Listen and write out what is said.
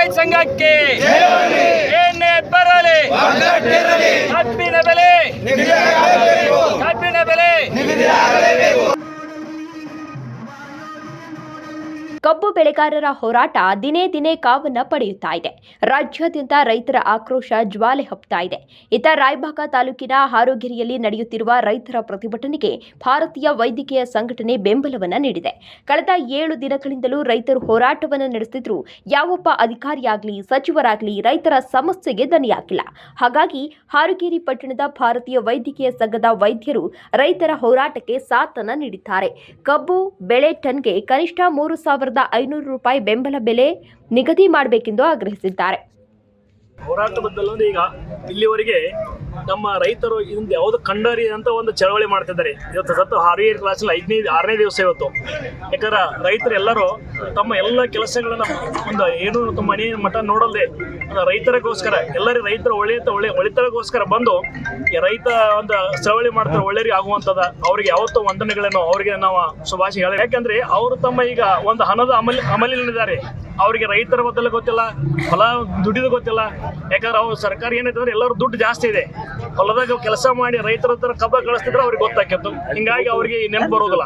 ಸಹಕಾರಿ ಸಂಘಕ್ಕೆ ಏನೇ ಬರಲಿ ಕಬ್ಬಿನ ಬೆಲೆ ಕಬ್ಬು ಬೆಳೆಗಾರರ ಹೋರಾಟ ದಿನೇ ದಿನೇ ಕಾವನ್ನ ಪಡೆಯುತ್ತಾ ಇದೆ. ರಾಜ್ಯಾದ್ಯಂತ ರೈತರ ಆಕ್ರೋಶ ಜ್ವಾಲೆ ಹಬ್ತಾ ಇದೆ. ಇತ್ತ ರಾಯಬಾಗ ತಾಲೂಕಿನ ಹಾರೋಗಿರಿಯಲ್ಲಿ ನಡೆಯುತ್ತಿರುವ ರೈತರ ಪ್ರತಿಭಟನೆಗೆ ಭಾರತೀಯ ವೈದ್ಯಕೀಯ ಸಂಘಟನೆ ಬೆಂಬಲವನ್ನು ನೀಡಿದೆ. ಕಳೆದ 7 ದಿನಗಳಿಂದಲೂ ರೈತರು ಹೋರಾಟವನ್ನು ನಡೆಸುತ್ತಿದ್ದರೂ ಯಾವೊಬ್ಬ ಅಧಿಕಾರಿಯಾಗಲಿ ಸಚಿವರಾಗಲಿ ರೈತರ ಸಮಸ್ಯೆಗೆ ದನಿಯಾಗಿಲ್ಲ. ಹಾಗಾಗಿ ಹಾರೋಗಿರಿ ಪಟ್ಟಣದ ಭಾರತೀಯ ವೈದ್ಯಕೀಯ ಸಂಘದ ವೈದ್ಯರು ರೈತರ ಹೋರಾಟಕ್ಕೆ ಸಾಥನ್ನ ನೀಡಿದ್ದಾರೆ. ಕಬ್ಬು ಬೆಳೆ ಟನ್ಗೆ ಕನಿಷ್ಠ 3,500 ರೂಪಾಯಿ ಬೆಂಬಲ ಬೆಲೆ ನಿಗದಿ ಮಾಡಬೇಕೆಂದು ಆಗ್ರಹಿಸಿದ್ದಾರೆ. ಹೋರಾಟದಲ್ಲೂ ಈಗ ಇಲ್ಲಿವರೆಗೆ ನಮ್ಮ ರೈತರು ಇಂದು ಯಾವುದು ಕಂಡರಿ ಅಂತ ಒಂದು ಚಳವಳಿ ಮಾಡ್ತಿದ್ದಾರೆ. ಇವತ್ತು ಸತ್ತು ಹಾರೋಗಿರಿ ಕ್ಲಾಸಲ್ಲಿ 6ನೇ ದಿವಸ ಇವತ್ತು. ಯಾಕಂದ್ರೆ ರೈತರೆಲ್ಲರೂ ತಮ್ಮ ಎಲ್ಲ ಕೆಲಸಗಳನ್ನ ಒಂದು ಏನು ತಮ್ಮ ಮನೆ ಮಠ ನೋಡಲ್ದೆ ರೈತರಿಗೋಸ್ಕರ ಎಲ್ಲರೂ ರೈತರ ಒಳಿತರಿಗೋಸ್ಕರ ಬಂದು ರೈತ ಒಂದು ಚಳವಳಿ ಮಾಡ್ತಾರೆ. ಒಳ್ಳೆಯರಿಗೆ ಆಗುವಂಥದ್ದು ಅವ್ರಿಗೆ ಯಾವತ್ತೂ ವಂದನೆಗಳನ್ನು ಅವ್ರಿಗೆ ನಾವು ಶುಭಾಶಯ ಹೇಳಿ. ಯಾಕಂದ್ರೆ ಅವರು ತಮ್ಮ ಈಗ ಒಂದು ಹಣದ ಅಮಲಿದ್ದಾರೆ. ಅವರಿಗೆ ರೈತರ ಬದಲು ಗೊತ್ತಿಲ್ಲ, ಹೊಲ ದುಡಿದು ಗೊತ್ತಿಲ್ಲ. ಯಾಕಂದ್ರೆ ಅವ್ರು ಸರ್ಕಾರ ಏನೈತಂದ್ರೆ ಎಲ್ಲರೂ ದುಡ್ಡು ಜಾಸ್ತಿ ಇದೆ. ಹೊಲದಾಗ ಕೆಲಸ ಮಾಡಿ ರೈತರ ಹತ್ರ ಕಬ್ಬ ಕಳಿಸ್ತಿದ್ರೆ ಅವ್ರಿಗೆ ಗೊತ್ತಾಕಿತ್ತು. ಹಿಂಗಾಗಿ ಅವ್ರಿಗೆ ನೆನಪು ಬರೋದಿಲ್ಲ.